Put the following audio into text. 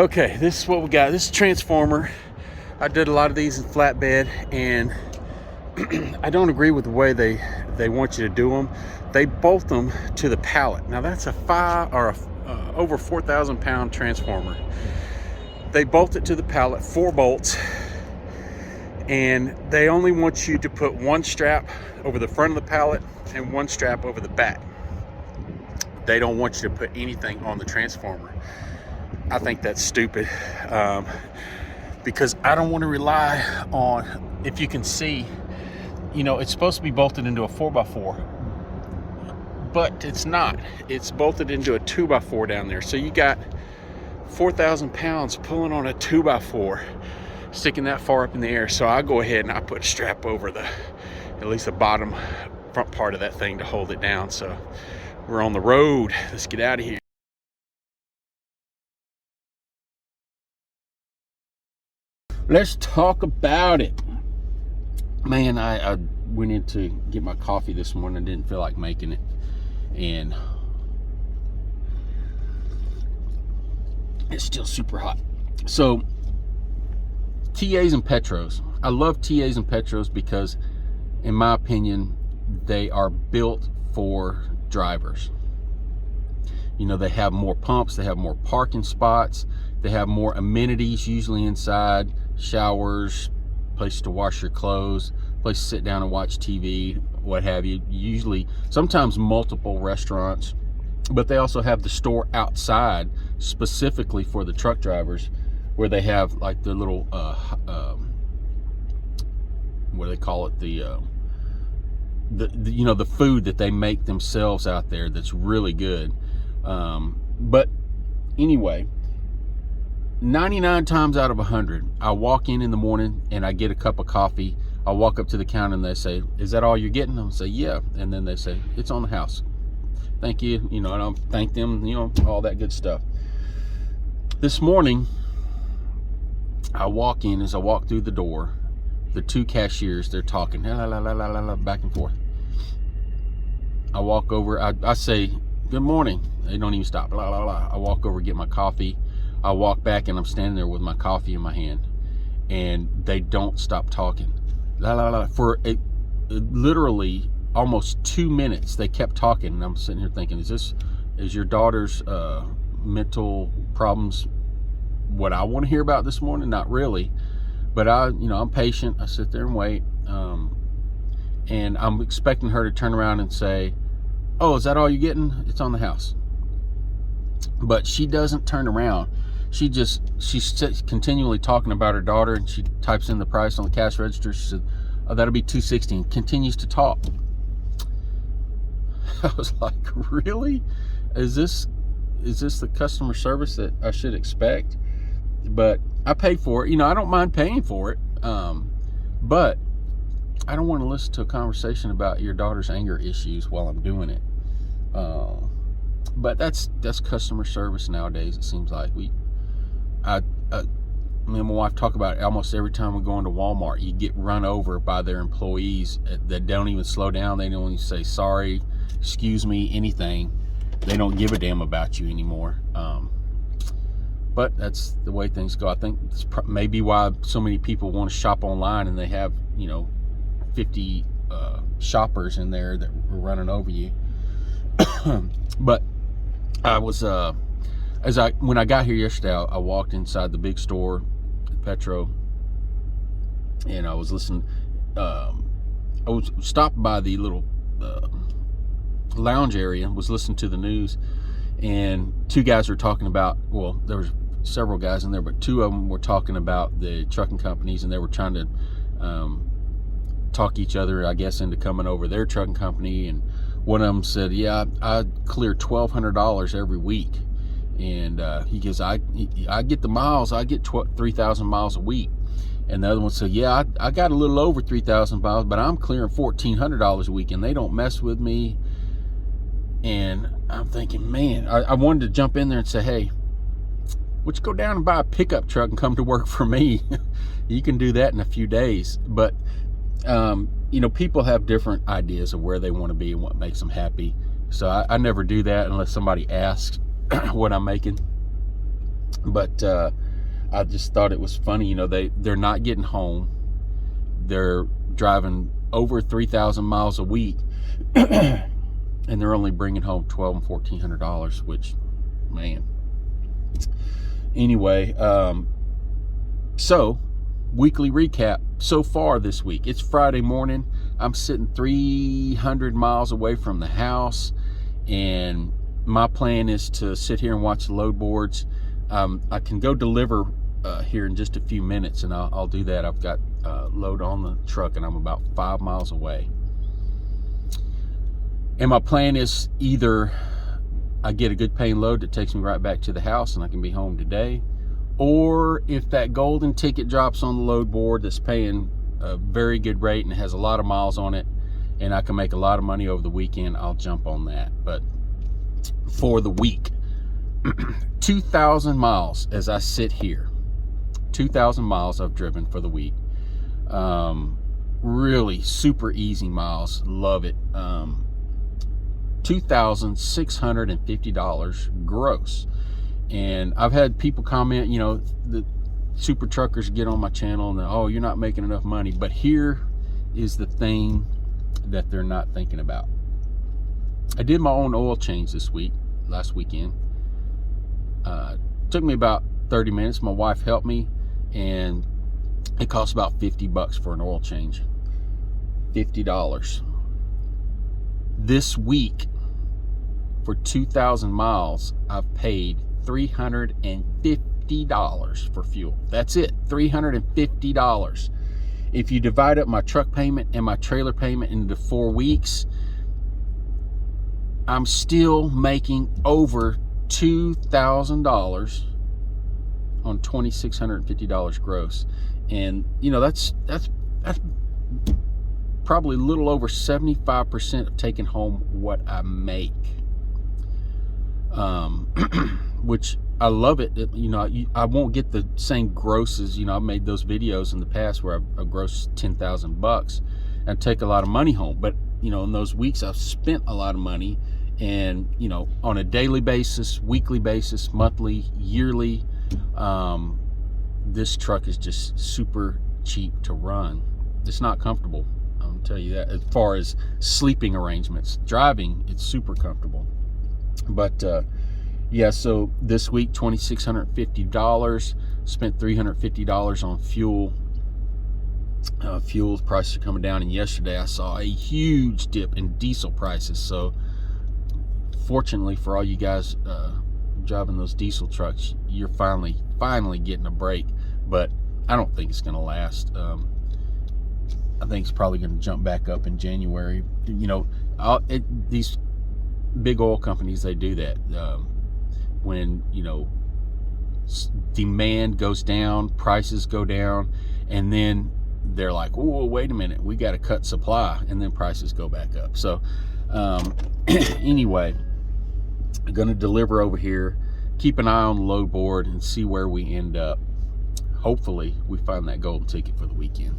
Okay, this is what we got. This is transformer. I did a lot of these in flatbed, and I don't agree with the way they want you to do them. They bolt them to the pallet. Now that's over 4,000 pound transformer. They bolt it to the pallet, 4 bolts, and they only want you to put 1 strap over the front of the pallet and 1 strap over the back. They don't want you to put anything on the transformer. I think that's stupid, because I don't want to rely on, if you can see, it's supposed to be bolted into a 4x4, but it's not. It's bolted into a 2x4 down there. So you got 4,000 pounds pulling on a 2x4, sticking that far up in the air. So I go ahead and I put a strap over at least the bottom front part of that thing to hold it down. So we're on the road. Let's get out of here. Let's talk about it. Man, I went in to get my coffee this morning. I didn't feel like making it. And it's still super hot. So, TAs and Petros. I love TAs and Petros because, in my opinion, they are built for drivers. They have more pumps, they have more parking spots, they have more amenities usually inside, showers, place to wash your clothes, place to sit down and watch TV, what have you. Usually, sometimes multiple restaurants, but they also have the store outside specifically for the truck drivers, where they have like the little what do they call it, the food that they make themselves out there that's really good. But anyway, 99 times out of 100, I walk in the morning and I get a cup of coffee. I walk up to the counter and they say, "Is that all you're getting?" I'll say, "Yeah." And then they say, "It's on the house." Thank you. And I'll thank them, all that good stuff. This morning, I walk in. As I walk through the door, the 2 cashiers, they're talking la, la, la, la, la, la, back and forth. I walk over, I say, "Good morning." They don't even stop. La, la, la. I walk over, get my coffee. I walk back and I'm standing there with my coffee in my hand, and they don't stop talking. La, la, la. For literally almost 2 minutes, they kept talking, and I'm sitting here thinking, is your daughter's mental problems what I want to hear about this morning? Not really, but I'm patient. I sit there and wait, and I'm expecting her to turn around and say, "Oh, is that all you're getting? It's on the house." But she doesn't turn around. She's continually talking about her daughter, and she types in the price on the cash register. She said, "Oh, that'll be $260," and continues to talk. I was like, really? Is this the customer service that I should expect? But I paid for it. I don't mind paying for it. But I don't want to listen to a conversation about your daughter's anger issues while I'm doing it. But that's customer service nowadays. It seems like me and my wife talk about it almost every time we go into Walmart. You get run over by their employees that don't even slow down. They don't even say sorry, excuse me, anything. They don't give a damn about you anymore. But that's the way things go. I think it's maybe why so many people want to shop online, and they have 50 shoppers in there that are running over you. But I was when I got here yesterday, I walked inside the big store, Petro, and I was listening. I was stopped by the little lounge area, was listening to the news, and 2 guys were talking about, well, there was several guys in there, but 2 of them were talking about the trucking companies, and they were trying to talk each other, I guess, into coming over their trucking company. And one of them said, "Yeah, I clear $1,200 every week." And he goes, I get the miles. I get 3,000 miles a week. And the other one said, "Yeah, I got a little over 3,000 miles, but I'm clearing $1,400 a week, and they don't mess with me." And I'm thinking, man, I wanted to jump in there and say, "Hey, would you go down and buy a pickup truck and come to work for me?" You can do that in a few days. But people have different ideas of where they want to be and what makes them happy. So I never do that unless somebody asks what I'm making. But I just thought it was funny. You know, they're not getting home. They're driving over 3,000 miles a week, and they're only bringing home $1,200 and $1,400, which, man. Anyway, so weekly recap so far this week. It's Friday morning. I'm sitting 300 miles away from the house, and my plan is to sit here and watch the load boards. I can go deliver here in just a few minutes, and I'll do that. I've got load on the truck, and I'm about 5 miles away. And my plan is either I get a good paying load that takes me right back to the house and I can be home today, or if that golden ticket drops on the load board that's paying a very good rate and has a lot of miles on it, and I can make a lot of money over the weekend, I'll jump on that. But for the week, 2,000 miles as I sit here. 2,000 miles I've driven for the week. Really super easy miles. Love it. $2,650 gross. And I've had people comment, you know, the super truckers get on my channel and oh, you're not making enough money. But here is the thing that they're not thinking about. I did my own oil change last weekend. Took me about 30 minutes. My wife helped me, and it cost about $50 for an oil change. $50. This week, for 2,000 miles, I've paid $350 for fuel. That's it, $350. If you divide up my truck payment and my trailer payment into 4 weeks, I'm still making over $2,000 on $2,650 gross. And you know, that's probably a little over 75% of taking home what I make. Which I love it. You know, I won't get the same grosses. You know, I've made those videos in the past where I've grossed $10,000 and take a lot of money home. But you know, in those weeks I've spent a lot of money, and you know, on a daily basis, weekly basis, monthly, yearly, this truck is just super cheap to run. It's not comfortable, I'll tell you that. As far as sleeping arrangements, driving, it's super comfortable. But yeah, so this week, $2,650, spent $350 on fuel. Fuel prices are coming down, and yesterday I saw a huge dip in diesel prices. So fortunately for all you guys driving those diesel trucks, you're finally getting a break. But I don't think it's going to last. I think it's probably going to jump back up in January. You know, these big oil companies, they do that. When, you know, demand goes down, prices go down, and then they're like, oh, wait a minute, we got to cut supply, and then prices go back up. So anyway, I'm going to deliver over here, keep an eye on the load board, and see where we end up. Hopefully we find that golden ticket for the weekend.